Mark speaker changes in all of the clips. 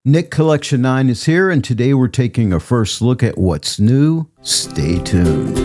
Speaker 1: Nik Collection 9 is here, and today we're taking a first look at what's new. Stay tuned.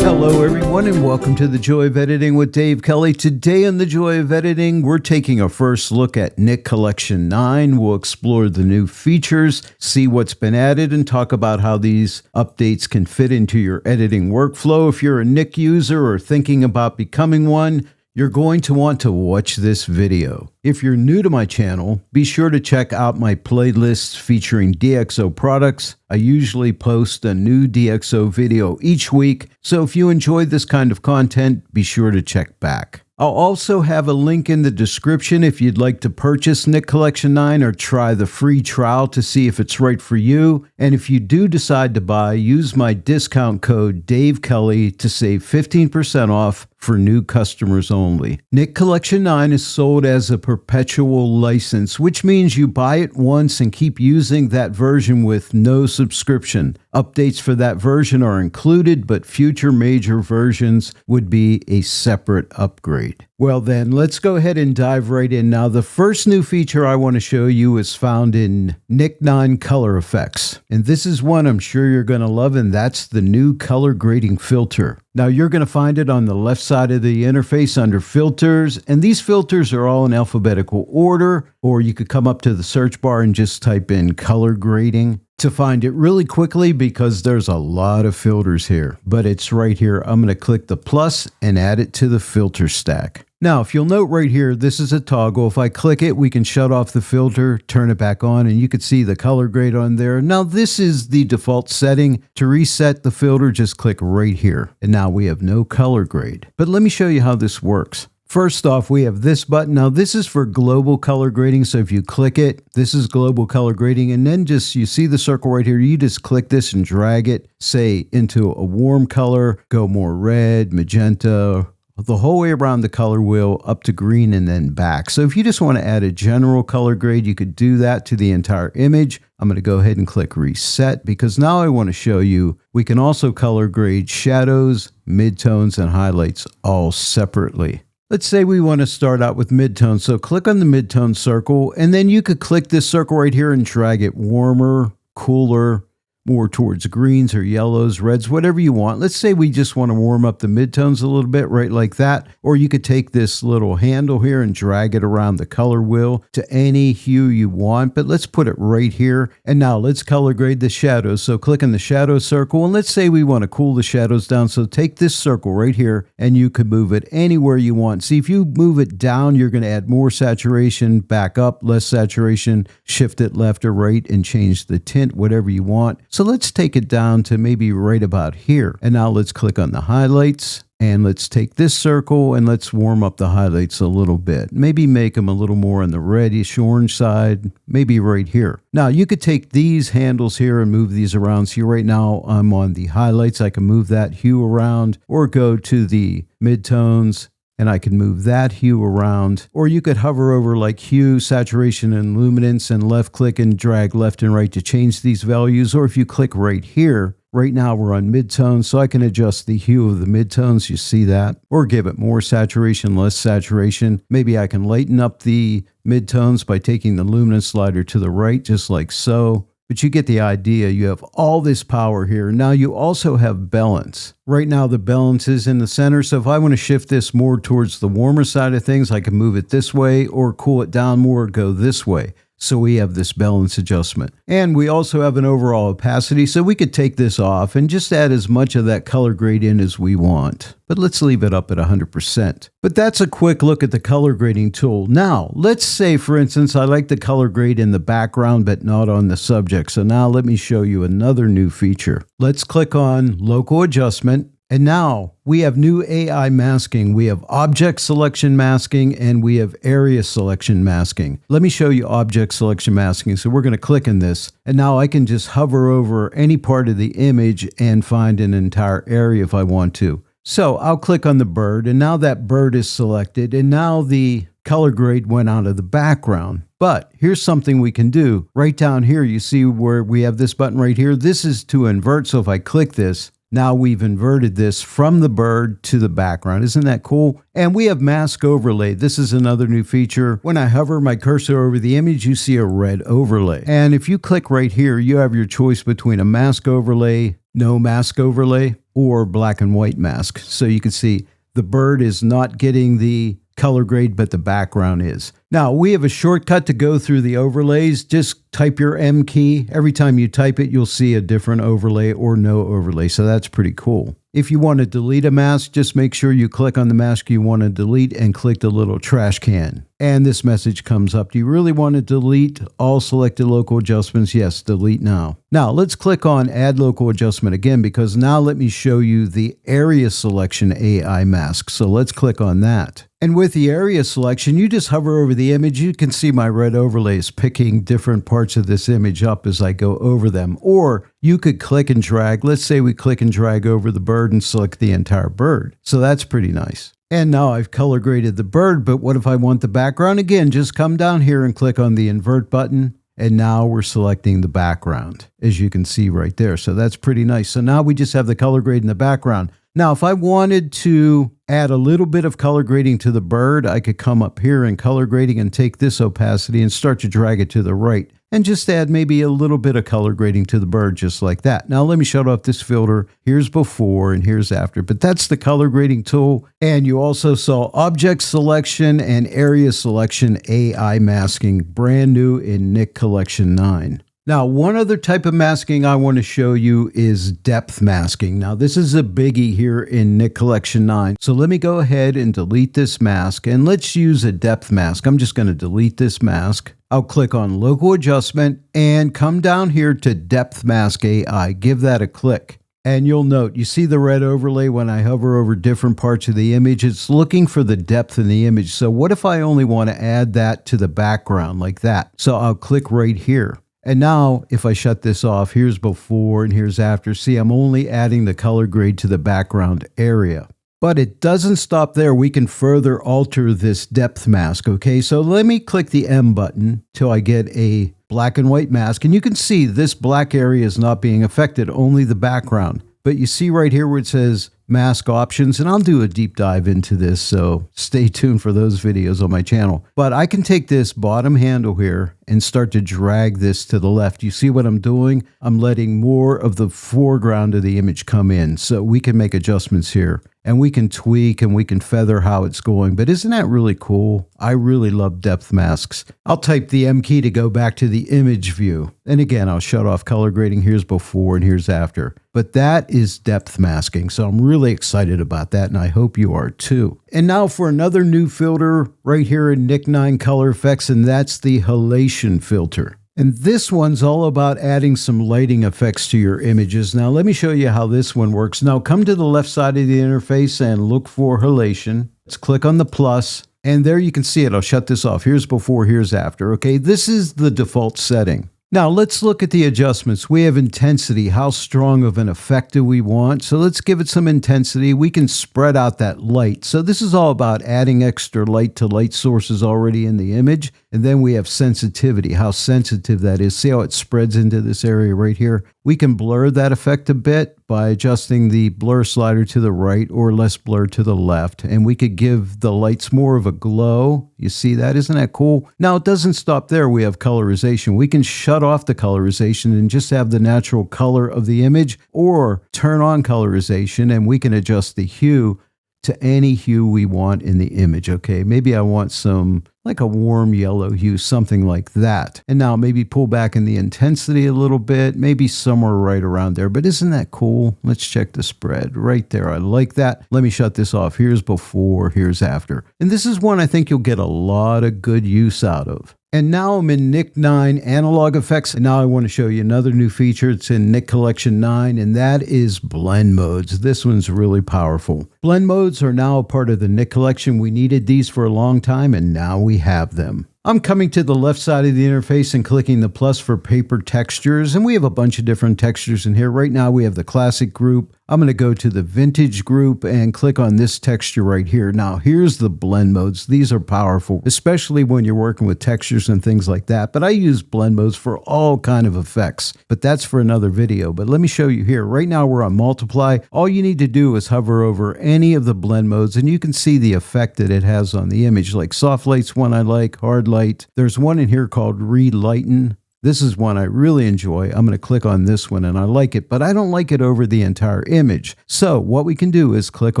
Speaker 1: Hello everyone, and welcome to The Joy of Editing with Dave Kelly. Today on The Joy of Editing, we're taking a first look at Nik Collection 9. We'll explore the new features, see what's been added, and talk about how these updates can fit into your editing workflow. If you're a Nik user or thinking about becoming one, you're going to want to watch this video. If you're new to my channel, be sure to check out my playlists featuring DxO products. I usually post a new DxO video each week, so if you enjoy this kind of content, be sure to check back. I'll also have a link in the description if you'd like to purchase Nik Collection 9 or try the free trial to see if it's right for you. And if you do decide to buy, use my discount code Dave Kelly to save 15% off for new customers only. Nik Collection 9 is sold as a perpetual license, which means you buy it once and keep using that version with no subscription. Updates for that version are included, but future major versions would be a separate upgrade. Well then, let's go ahead and dive right in. Now, the first new feature I want to show you is found in Nik 9 Color Effects. And this is one I'm sure you're going to love, and that's the new color grading filter. Now, you're going to find it on the left side of the interface under Filters, and these filters are all in alphabetical order, or you could come up to the search bar and just type in color grading to find it really quickly because there's a lot of filters here, but it's right here. I'm going to click the plus and add it to the filter stack. Now, if you'll note right here, this is a toggle. If I click it, we can shut off the filter, turn it back on, and you can see the color grade on there. Now, this is the default setting. To reset the filter, just click right here. And now we have no color grade. But let me show you how this works. First off, we have this button. Now, this is for global color grading. So if you click it, this is global color grading. And then you see the circle right here. You just click this and drag it, say, into a warm color, go more red, magenta, the whole way around the color wheel up to green and then back. So if you just want to add a general color grade, you could do that to the entire image. I'm going to go ahead and click reset because now I want to show you we can also color grade shadows, midtones, and highlights all separately. Let's say we want to start out with midtone. So click on the midtone circle, and then you could click this circle right here and drag it warmer, cooler, more towards greens or yellows, reds, whatever you want. Let's say we just want to warm up the midtones a little bit, right like that. Or you could take this little handle here and drag it around the color wheel to any hue you want, but let's put it right here. And now let's color grade the shadows. So click on the shadow circle, and let's say we want to cool the shadows down. So take this circle right here, and you can move it anywhere you want. See, if you move it down, you're going to add more saturation, back up, less saturation, shift it left or right, and change the tint, whatever you want. So let's take it down to maybe right about here. And now let's click on the highlights, and let's take this circle and let's warm up the highlights a little bit. Maybe make them a little more on the reddish orange side, maybe right here. Now you could take these handles here and move these around. See, right now I'm on the highlights. I can move that hue around or go to the midtones, and I can move that hue around. Or you could hover over like hue, saturation, and luminance and left click and drag left and right to change these values. Or if you click right here, right now we're on midtones, so I can adjust the hue of the midtones, you see that. Or give it more saturation, less saturation. Maybe I can lighten up the midtones by taking the luminance slider to the right, just like so. But you get the idea. You have all this power here. Now you also have balance. Right now the balance is in the center, so if I want to shift this more towards the warmer side of things, I can move it this way or cool it down more, go this way. So we have this balance adjustment. And we also have an overall opacity, so we could take this off and just add as much of that color grade in as we want. But let's leave it up at 100%. But that's a quick look at the color grading tool. Now, let's say, for instance, I like the color grade in the background, but not on the subject. So now let me show you another new feature. Let's click on Local Adjustment. And now we have new AI masking. We have object selection masking, and we have area selection masking. Let me show you object selection masking. So we're going to click on this, and now I can just hover over any part of the image and find an entire area if I want to. So I'll click on the bird, and now that bird is selected, and now the color grade went out of the background. But here's something we can do. Right down here, you see where we have this button right here. This is to invert. So if I click this, Now we've inverted this from the bird to the background. Isn't that cool? And we have mask overlay. This is another new feature. When I hover my cursor over the image, you see a red overlay. And if you click right here, you have your choice between a mask overlay, no mask overlay, or black and white mask. So you can see the bird is not getting the color grade, but the background is. Now, we have a shortcut to go through the overlays. Just type your M key. Every time you type it, you'll see a different overlay or no overlay. So that's pretty cool. If you want to delete a mask, just make sure you click on the mask you want to delete and click the little trash can. And this message comes up. Do you really want to delete all selected local adjustments? Yes, delete now. Now, let's click on Add Local Adjustment again, because now let me show you the Area Selection AI mask. So let's click on that. And with the area selection, you just hover over the image. You can see my red overlays picking different parts of this image up as I go over them. Or you could click and drag. Let's say we click and drag over the bird and select the entire bird. So that's pretty nice. And now I've color graded the bird, but what if I want the background? Again, just come down here and click on the invert button. And now we're selecting the background, as you can see right there. So that's pretty nice. So now we just have the color grade in the background. Now, if I wanted to add a little bit of color grading to the bird, I could come up here in color grading and take this opacity and start to drag it to the right and just add maybe a little bit of color grading to the bird just like that. Now, let me shut off this filter. Here's before and here's after, but that's the color grading tool. And you also saw object selection and area selection AI masking, brand new in Nik Collection 9. Now, one other type of masking I want to show you is depth masking. Now, this is a biggie here in Nik Collection 9. So let me go ahead and delete this mask, and let's use a depth mask. I'm just going to delete this mask. I'll click on Local Adjustment and come down here to Depth Mask AI. Give that a click. And you'll note, you see the red overlay when I hover over different parts of the image. It's looking for the depth in the image. So what if I only want to add that to the background like that? So I'll click right here. And now, if I shut this off, here's before and here's after. See, I'm only adding the color grade to the background area. But it doesn't stop there. We can further alter this depth mask, okay? So let me click the M button till I get a black and white mask. And you can see this black area is not being affected, only the background. But you see right here where it says mask options, and I'll do a deep dive into this, so stay tuned for those videos on my channel. But I can take this bottom handle here and start to drag this to the left. You see what I'm doing? I'm letting more of the foreground of the image come in, so we can make adjustments here. And we can tweak and we can feather how it's going. But isn't that really cool? I really love depth masks. I'll type the M key to go back to the image view. And again, I'll shut off color grading. Here's before and here's after. But that is depth masking. So I'm really excited about that, and I hope you are too. And now for another new filter right here in Nik 9 Color Effects, and that's the Halation filter. And this one's all about adding some lighting effects to your images. Now, let me show you how this one works. Now, come to the left side of the interface and look for Halation. Let's click on the plus, and there you can see it. I'll shut this off. Here's before, here's after. Okay, this is the default setting. Now, let's look at the adjustments. We have intensity. How strong of an effect do we want? So let's give it some intensity. We can spread out that light. So this is all about adding extra light to light sources already in the image. And then we have sensitivity, how sensitive that is. See how it spreads into this area right here? We can blur that effect a bit by adjusting the blur slider to the right or less blur to the left. And we could give the lights more of a glow. You see that? Isn't that cool? Now, it doesn't stop there. We have colorization. We can shut off the colorization and just have the natural color of the image, or turn on colorization and we can adjust the hue to any hue we want in the image. Okay, maybe I want some like a warm yellow hue, something like that. And now maybe pull back in the intensity a little bit, maybe somewhere right around there. But isn't that cool? Let's check the spread right there. I like that. Let me shut this off. Here's before, here's after. And this is one I think you'll get a lot of good use out of. And now I'm in Nik 9 Analog Effects, and now I want to show you another new feature. It's in Nik Collection 9, and that is blend modes. This one's really powerful. Blend modes are now a part of the Nik Collection. We needed these for a long time, and now we have them. I'm coming to the left side of the interface and clicking the plus for paper textures, and we have a bunch of different textures in here. Right now we have the classic group. I'm going to go to the vintage group and click on this texture right here. Now, here's the blend modes. These are powerful, especially when you're working with textures and things like that. But I use blend modes for all kind of effects, but that's for another video. But let me show you here. Right now we're on multiply. All you need to do is hover over any of the blend modes and you can see the effect that it has on the image. Like soft light's one I like, hard light. There's one in here called relighten. This is one I really enjoy. I'm going to click on this one and I like it, but I don't like it over the entire image. So what we can do is click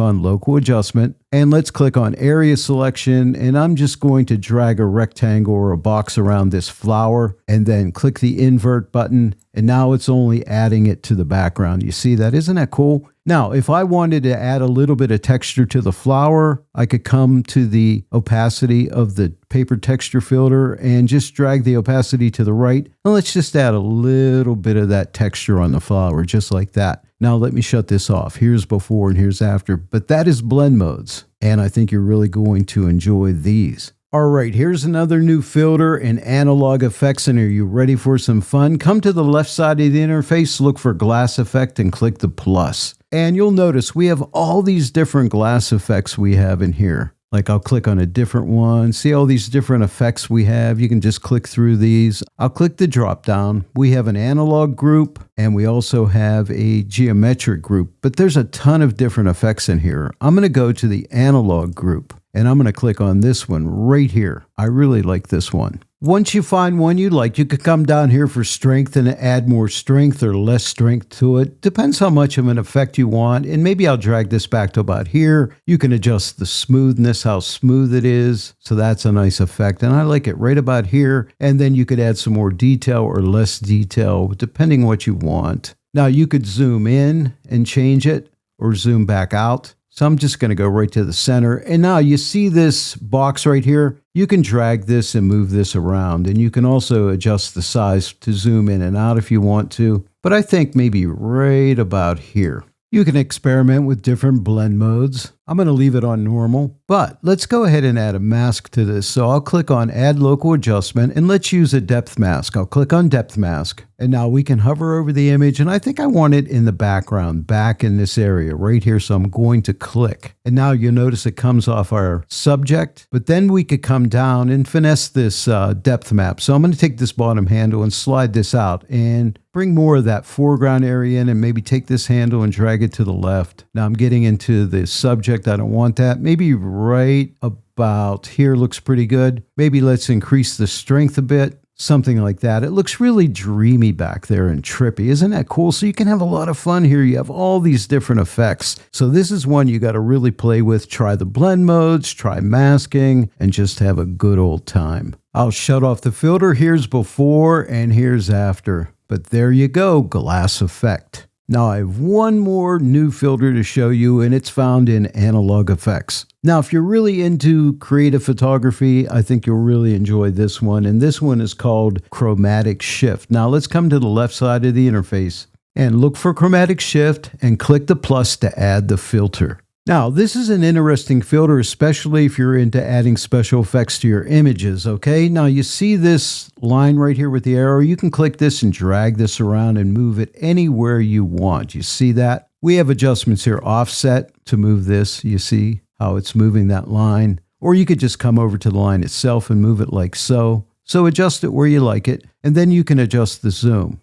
Speaker 1: on local adjustment and let's click on area selection. And I'm just going to drag a rectangle or a box around this flower and then click the invert button. And now it's only adding it to the background. You see that? Isn't that cool? Now, if I wanted to add a little bit of texture to the flower, I could come to the opacity of the paper texture filter and just drag the opacity to the right. And let's just add a little bit of that texture on the flower, just like that. Now let me shut this off. Here's before and here's after, but that is blend modes. And I think you're really going to enjoy these. All right, here's another new filter and analog effects. And are you ready for some fun? Come to the left side of the interface, look for glass effect and click the plus. And you'll notice we have all these different glass effects we have in here. Like I'll click on a different one. See all these different effects we have. You can just click through these. I'll click the drop down. We have an analog group and we also have a geometric group, but there's a ton of different effects in here. I'm going to go to the analog group and I'm going to click on this one right here. I really like this one. Once you find one you like, you could come down here for strength and add more strength or less strength to it. Depends how much of an effect you want. And maybe I'll drag this back to about here. You can adjust the smoothness, how smooth it is. So that's a nice effect. And I like it right about here. And then you could add some more detail or less detail, depending what you want. Now you could zoom in and change it or zoom back out. So I'm just going to go right to the center. And now you see this box right here. You can drag this and move this around. And you can also adjust the size to zoom in and out if you want to. But I think maybe right about here. You can experiment with different blend modes. I'm going to leave it on normal, but let's go ahead and add a mask to this. So I'll click on add local adjustment and let's use a depth mask. I'll click on depth mask and now we can hover over the image and I think I want it in the background, back in this area right here. So I'm going to click and now you'll notice it comes off our subject, but then we could come down and finesse this depth map. So I'm going to take this bottom handle and slide this out and bring more of that foreground area in and maybe take this handle and drag it to the left. Now I'm getting into the subject. I don't want that. Maybe right about here looks pretty good. Maybe let's increase the strength a bit. Something like that. It looks really dreamy back there and trippy. Isn't that cool? So you can have a lot of fun here. You have all these different effects. So this is one you got to really play with. Try the blend modes, try masking, and just have a good old time. I'll shut off the filter. Here's before and here's after. But there you go, glass effect. Now I have one more new filter to show you and it's found in analog effects. Now if you're really into creative photography, I think you'll really enjoy this one. And this one is called Chromatic Shift. Now let's come to the left side of the interface and look for Chromatic Shift and click the plus to add the filter. Now, this is an interesting filter, especially if you're into adding special effects to your images, okay? Now, you see this line right here with the arrow. You can click this and drag this around and move it anywhere you want. You see that? We have adjustments here, offset to move this. You see how it's moving that line? Or you could just come over to the line itself and move it like so. So adjust it where you like it, and then you can adjust the zoom.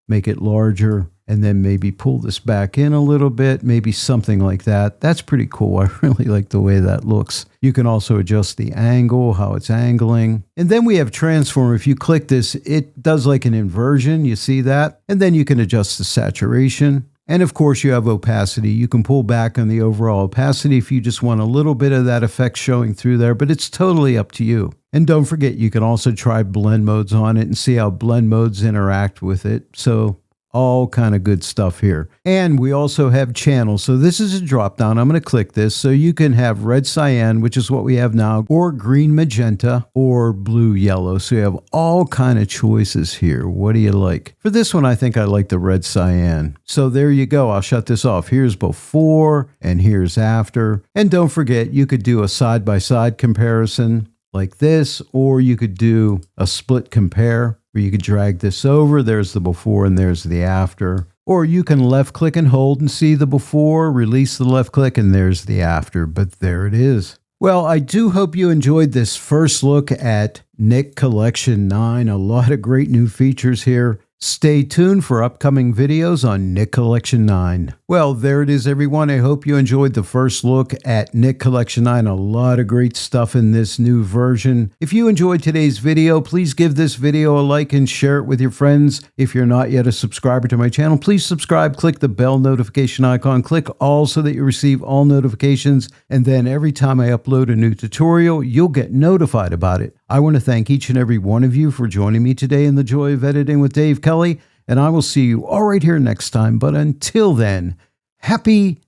Speaker 1: Make it larger. And then maybe pull this back in a little bit, maybe something like that. That's pretty cool. I really like the way that looks. You can also adjust the angle, how it's angling. And then we have transform. If you click this, it does like an inversion. You see that? And then you can adjust the saturation. And of course, you have opacity. You can pull back on the overall opacity if you just want a little bit of that effect showing through there, but it's totally up to you. And don't forget, you can also try blend modes on it and see how blend modes interact with it. So all kind of good stuff here. And we also have channels. So this is a drop down. I'm going to click this. So you can have red cyan, which is what we have now, or green magenta, or blue yellow. So you have all kind of choices here. What do you like? For this one, I think I like the red cyan. So there you go. I'll shut this off. Here's before and here's after. And don't forget, you could do a side-by-side comparison like this, or you could do a split compare. You could drag this over. There's the before and there's the after. Or you can left click and hold and see the before, release the left click, and there's the after, but there it is. Well, I do hope you enjoyed this first look at Nik Collection 9. A lot of great new features here. Stay tuned for upcoming videos on Nik Collection 9. Well, there it is, everyone. I hope you enjoyed the first look at Nik Collection 9. A lot of great stuff in this new version. If you enjoyed today's video, please give this video a like and share it with your friends. If you're not yet a subscriber to my channel, please subscribe, click the bell notification icon, click all so that you receive all notifications, and then every time I upload a new tutorial, you'll get notified about it. I want to thank each and every one of you for joining me today in the Joy of Editing with Dave Kelly, and I will see you all right here next time. But until then, happy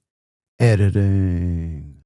Speaker 1: editing.